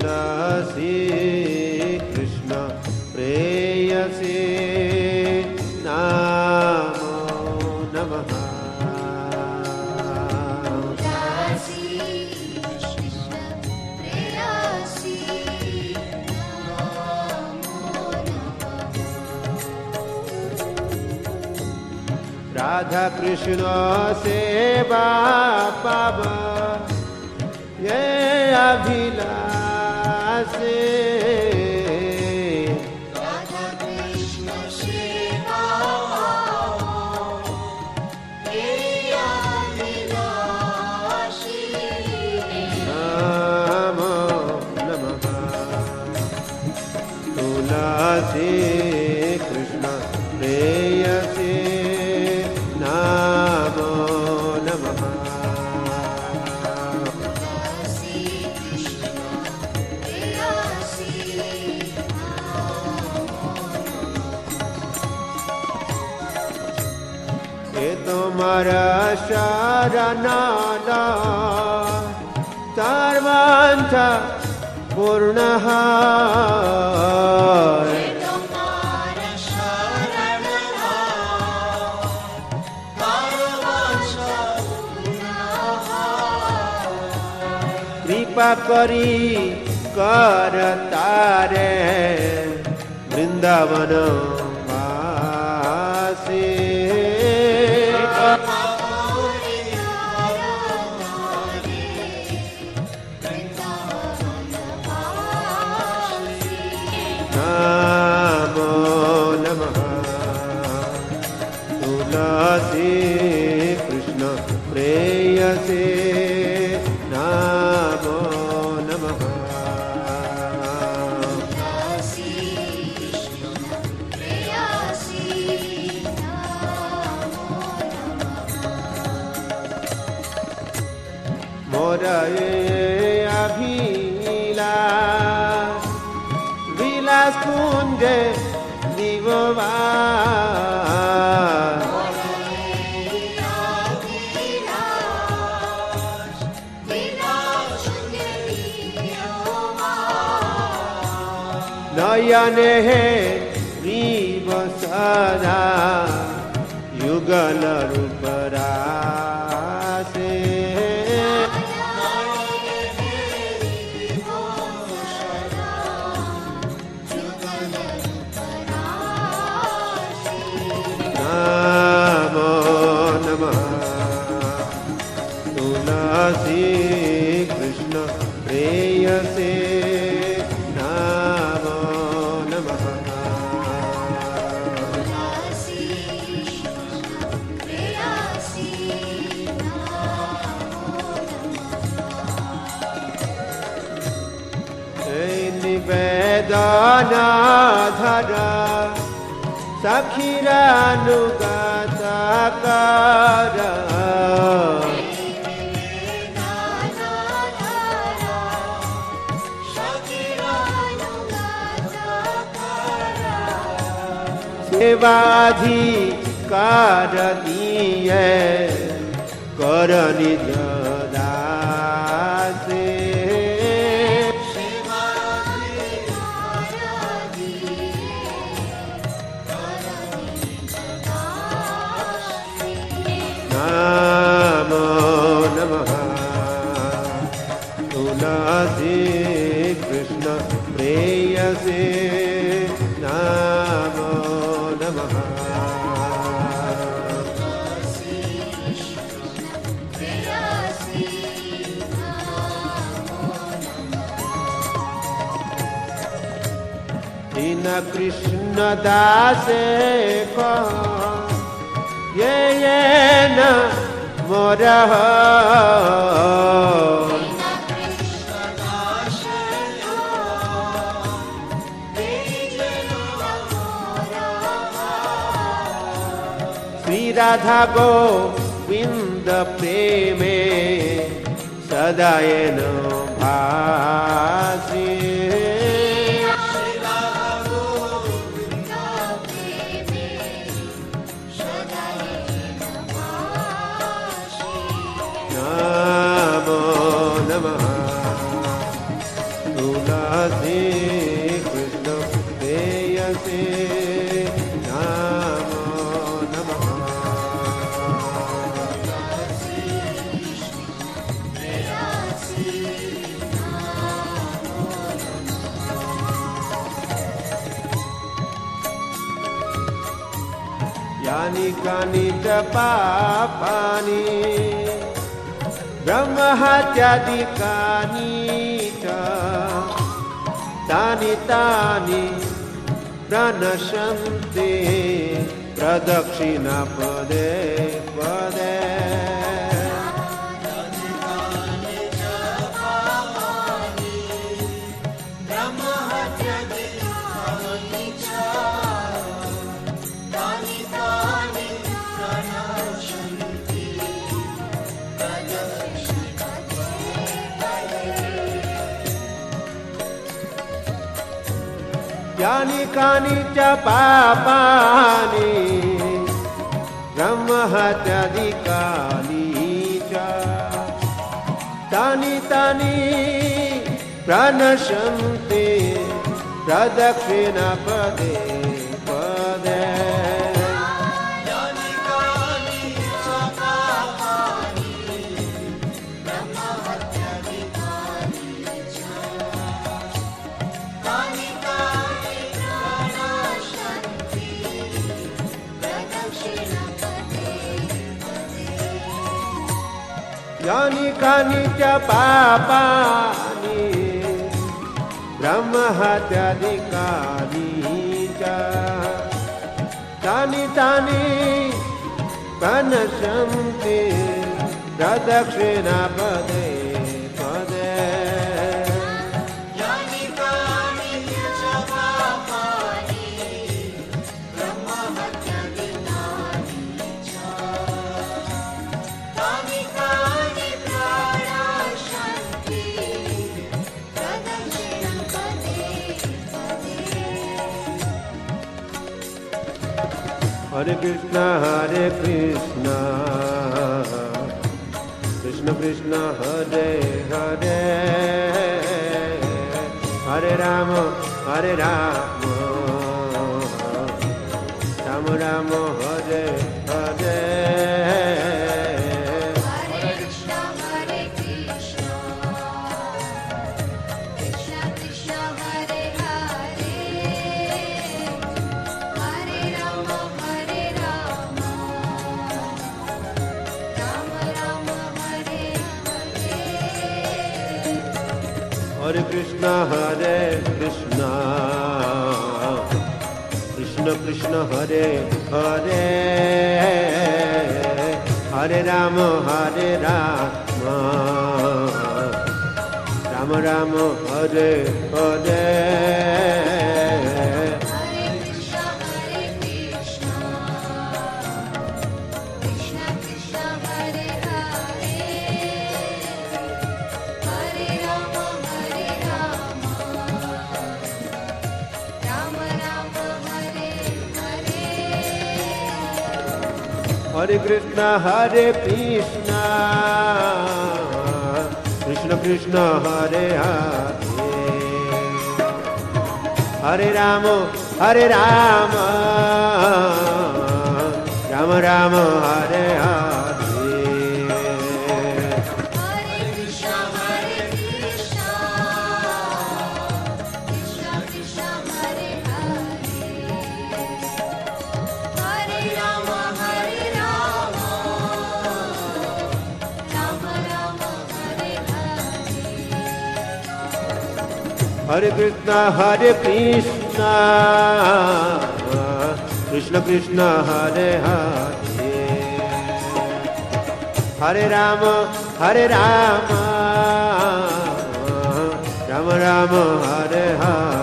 तुलसी कृष्ण प्रेयसी नमो नमः। राधा कृष्ण सेवा पाव ये अभिलाषे, राधा कृष्ण सेवा ये अभिलाषे नमो नमः। तुलसी कृष्ण प्रेयसी नमो नमः। ये तुम्हारा शरण सर्वांचा पूर्ण कृपा करी कर तारे वृंदावन वासी। नमो नमः। तुलसी कृष्ण प्रेयसी नमो नमः। मोर अभिलाष विलास कुंज दिववास, नयने रीव सदा युगल रूप रासे। नमो नमः। तुलसी कृष्ण प्रेयसी नमो नमः। निवेदन धर सखीरानुगत कर, सेवाधिकार दिए कर निज दासे। नमो नमः। तुलसी कृष्ण प्रेयसी नमो नमः। दीन कृष्ण दासे कह ये न मोर श्री राधा गोविंद प्रेमे सदा येन भासी। नमो नमः। तुलसी શ્રી કૃષ્ણ પ્રેયસી નમો નમઃ. यानि कानि च पापानि ब्रह्महत्यादिकानि च तानि तानि प्रणश्यन्ति प्रदक्षिणा पदे पदे. यानि कानि च पापानि ब्रह्महत्यादिकानि च तानि तानि प्रणश्यन्ति प्रदक्षिणा पदे पदे. यानि कानि च पापानि ब्रह्महत्यादिकानि च तानि तानि प्रणश्यन्ति प्रदक्षिणा पदे पदे. Hare Krishna, Krishna Krishna, Hare Hare, Hare Rama, Hare Rama, Rama Rama, Hare Hare. Hare Krishna, Krishna Krishna, Hare Hare, Hare Rama, Hare Rama, Rama Rama, Hare Hare. Hare Krishna, Krishna Krishna, Hare Hare, Hare Rama, Hare Rama, Rama Rama, Hare Hare. Hare Krishna, Krishna Krishna, Hare Hare, Hare Rama, Hare Rama, Rama Rama, Hare Hare.